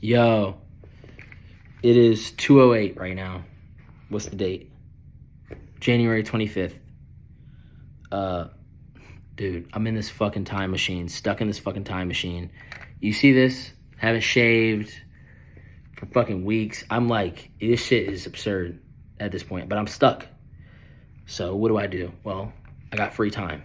Yo, it is 2:08 right now. What's the date? January 25th. Uh, Dude, I'm in this fucking time machine, stuck in this fucking time machine. You see this? Haven't shaved for fucking weeks. I'm like, this shit is absurd at this point, but I'm stuck. So what do? Well, I got free time.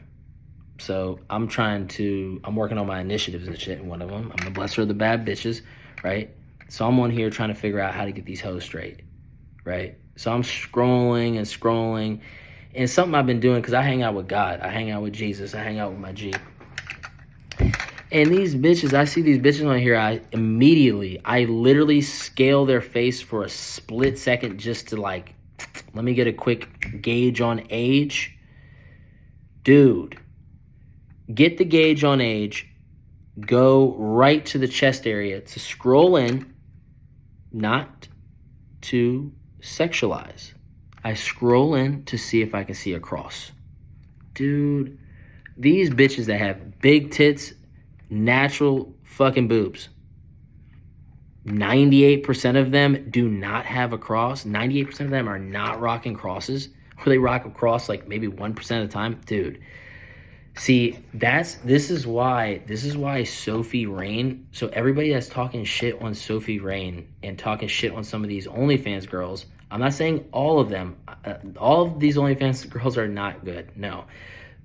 So I'm working on my initiatives and shit. And one of them, I'm the blesser of the bad bitches, right? So I'm on here trying to figure out how to get these hoes straight, right? So I'm scrolling and scrolling. And it's something I've been doing because I hang out with God. I hang out with Jesus. I hang out with my G. And these bitches, I see these bitches on here, I literally scale their face for a split second just to like, let me get a quick gauge on age. Dude, get the gauge on age, go right to the chest area to scroll in, not to sexualize. I scroll in to see if I can see a cross. Dude, these bitches that have big tits, natural fucking boobs, 98% of them do not have a cross. 98% of them are not rocking crosses. Or they rock a cross like maybe 1% of the time. Dude, see, this is why Sophie Rain, so everybody that's talking shit on Sophie Rain and talking shit on some of these OnlyFans girls, I'm not saying all of them, all of these OnlyFans girls are not good, no.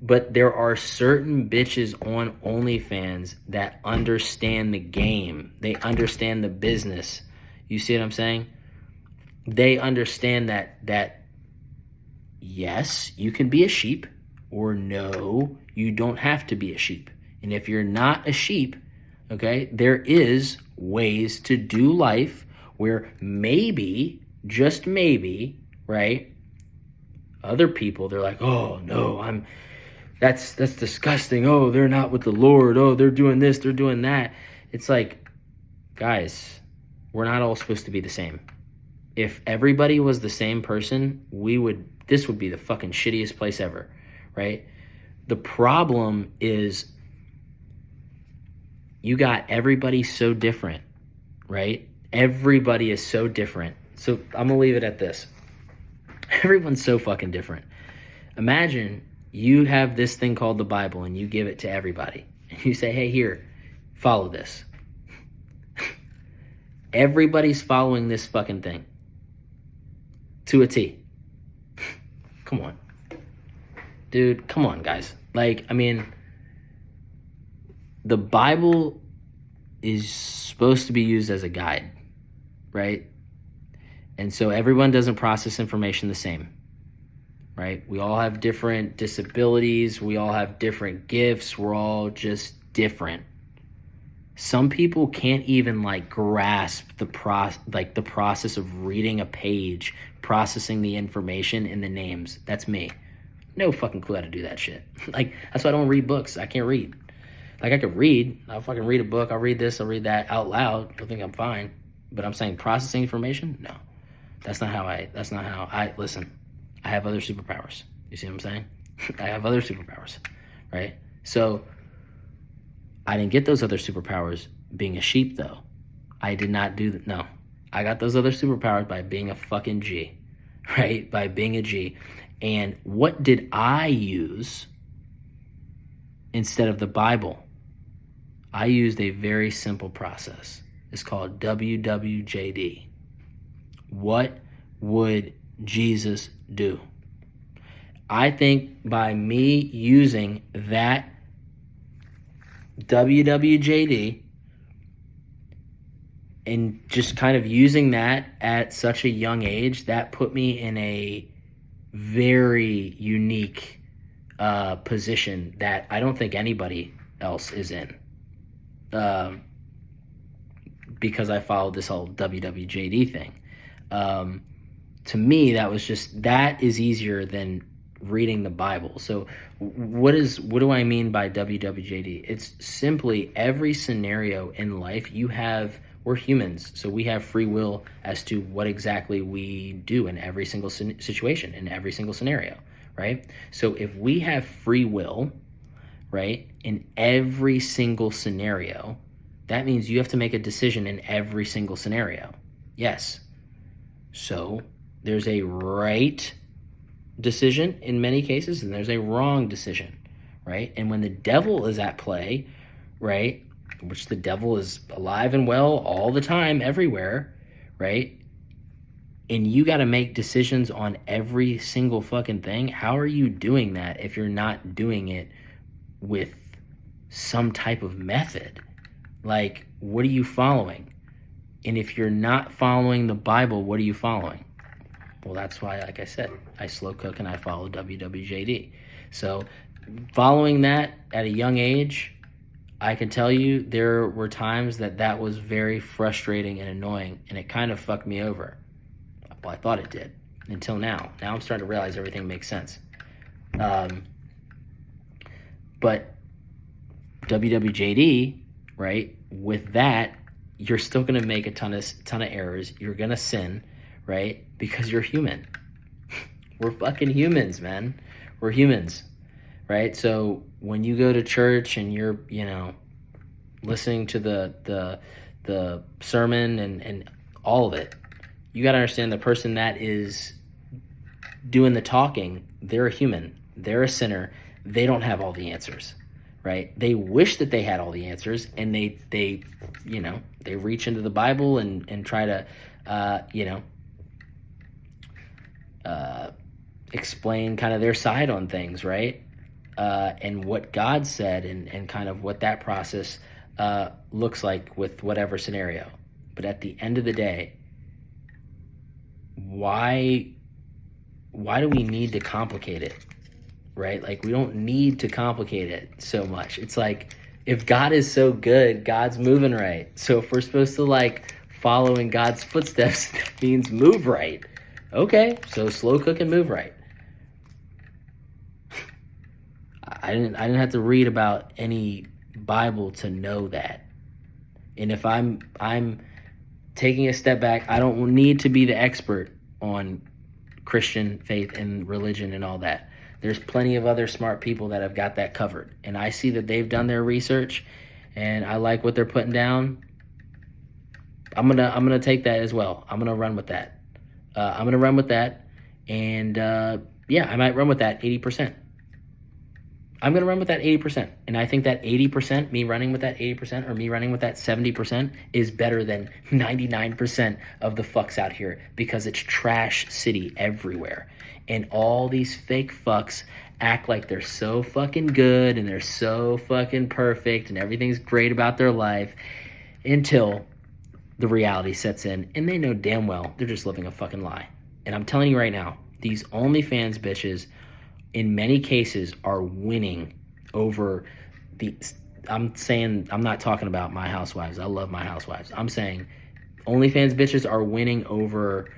But there are certain bitches on OnlyFans that understand the game. They understand the business. You see what I'm saying? They understand that yes, you can be a sheep, or no, you don't have to be a sheep. And if you're not a sheep, okay, there is ways to do life where maybe, just maybe, right, other people, they're like, oh no, that's disgusting. Oh, they're not with the Lord. Oh, they're doing this, they're doing that. It's like, guys, we're not all supposed to be the same. If everybody was the same person, this would be the fucking shittiest place ever, right? The problem is you got everybody so different, right? Everybody is so different. So I'm going to leave it at this. Everyone's so fucking different. Imagine you have this thing called the Bible and you give it to everybody. And you say, hey, here, follow this. Everybody's following this fucking thing. To a T. Come on. Dude, come on, guys. Like, I mean, the Bible is supposed to be used as a guide, right? And so everyone doesn't process information the same, right? We all have different disabilities. We all have different gifts. We're all just different. Some people can't even like grasp the process of reading a page, processing the information in the names. That's me. No fucking clue how to do that shit. Like, that's why I don't read books. I can't read. Like, I could read. I'll fucking read a book. I'll read this. I'll read that out loud. You'll think I'm fine. But I'm saying processing information? No. That's not how I listen. I have other superpowers. You see what I'm saying? I have other superpowers, right? So I didn't get those other superpowers being a sheep, though. I did not do that. No. I got those other superpowers by being a fucking G, right? By being a G. And what did I use instead of the Bible? I used a very simple process. It's called WWJD. What would Jesus do? I think by me using that WWJD and just kind of using that at such a young age, that put me in a very unique position that I don't think anybody else is in. Because I followed this whole WWJD thing. To me, that is easier than reading the Bible. So what do I mean by WWJD? It's simply every scenario in life we're humans, so we have free will as to what exactly we do in every single situation, in every single scenario, right? So if we have free will, right, in every single scenario, That means you have to make a decision in every single scenario. Yes. So there's a right decision in many cases, and there's a wrong decision, right? And when the devil is at play, right, which the devil is alive and well all the time, everywhere, right? And you got to make decisions on every single fucking thing. How are you doing that if you're not doing it with some type of method? Like, what are you following? And if you're not following the Bible, what are you following? Well, that's why, like I said, I slow cook and I follow WWJD. So following that at a young age, I can tell you there were times that was very frustrating and annoying, and it kind of fucked me over. Well, I thought it did until now. Now I'm starting to realize everything makes sense. But WWJD, right, with that, you're still going to make a ton of errors. You're going to sin, right, because you're human. We're fucking humans, man. We're humans, right? So when you go to church and you're, listening to the sermon and all of it, you got to understand the person that is doing the talking, they're a human. They're a sinner. They don't have all the answers, right? They wish that they had all the answers, and they reach into the Bible and try to, explain kind of their side on things, right? And what God said and kind of what that process looks like with whatever scenario. But at the end of the day, why do we need to complicate it, right? Like, we don't need to complicate it so much. It's like, if God is so good, God's moving right. So if we're supposed to like follow in God's footsteps, that means move right. Okay, so slow cook and move right. I didn't have to read about any Bible to know that. And if I'm taking a step back, I don't need to be the expert on Christian faith and religion and all that. There's plenty of other smart people that have got that covered. And I see that they've done their research, and I like what they're putting down. I'm gonna take that as well. I'm gonna run with that. And I might run with that 80%. I'm going to run with that 80%. And I think that 80%, me running with that 80% or me running with that 70% is better than 99% of the fucks out here, because it's trash city everywhere. And all these fake fucks act like they're so fucking good and they're so fucking perfect and everything's great about their life until the reality sets in, and they know damn well they're just living a fucking lie. And I'm telling you right now, these OnlyFans bitches in many cases are winning over I'm not talking about my housewives. I love my housewives. I'm saying OnlyFans bitches are winning over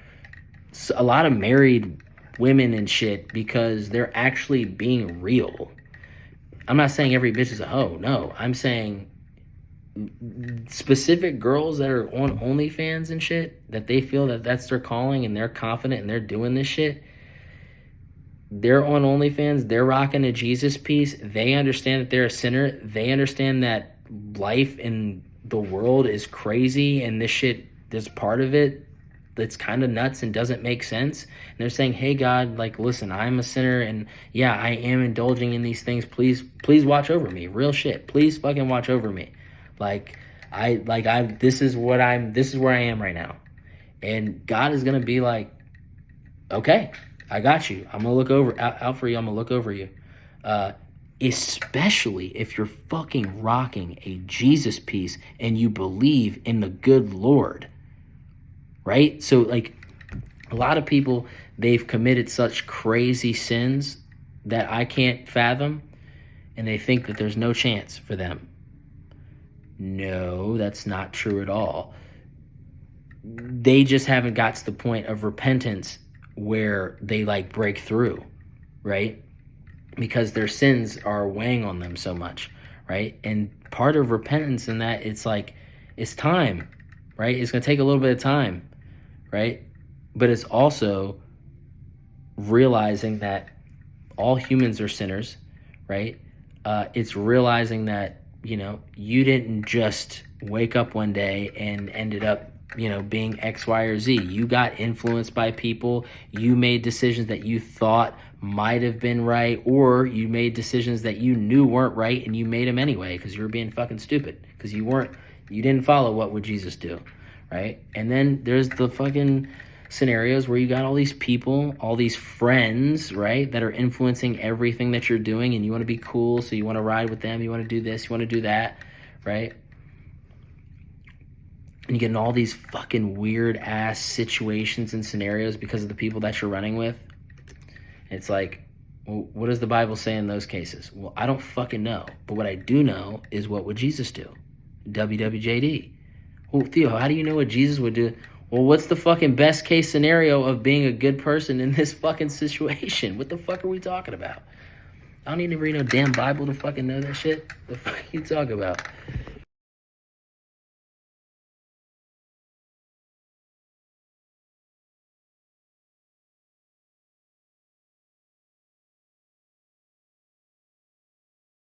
a lot of married women and shit because they're actually being real. I'm not saying every bitch is a hoe. No, I'm saying specific girls that are on OnlyFans and shit, that they feel that that's their calling and they're confident and they're doing this shit. They're on OnlyFans. They're rocking a Jesus piece. They understand that they're a sinner. They understand that life in the world is crazy and this shit, there's part of it that's kind of nuts and doesn't make sense. And they're saying, hey, God, like, listen, I'm a sinner and yeah, I am indulging in these things. Please watch over me. Real shit. Please fucking watch over me. This is where I am right now. And God is going to be like, okay, I got you. I'm going to look out for you. I'm going to look over you. Especially if you're fucking rocking a Jesus piece and you believe in the good Lord. Right? So, like, a lot of people, they've committed such crazy sins that I can't fathom, and they think that there's no chance for them. No, that's not true at all. They just haven't got to the point of repentance where they like break through, right? Because their sins are weighing on them so much, right? And part of repentance in that, it's like, it's time, right? It's going to take a little bit of time, right? But it's also realizing that all humans are sinners, right? It's realizing that you know, you didn't just wake up one day and ended up, you know, being X, Y, or Z. You got influenced by people. You made decisions that you thought might have been right, or you made decisions that you knew weren't right, and you made them anyway because you were being fucking stupid because you didn't follow what would Jesus do, right? And then there's the fucking scenarios where you got all these people, all these friends, right, that are influencing everything that you're doing, and you want to be cool, so you want to ride with them, you want to do this, you want to do that, right? And you get in all these fucking weird ass situations and scenarios because of the people that you're running with. It's like, well, what does the Bible say in those cases? Well, I don't fucking know. But what I do know is, what would Jesus do? WWJD. Well, Theo, how do you know what Jesus would do? Well, what's the fucking best case scenario of being a good person in this fucking situation? What the fuck are we talking about? I don't need to read no damn Bible to fucking know that shit. The fuck are you talking about?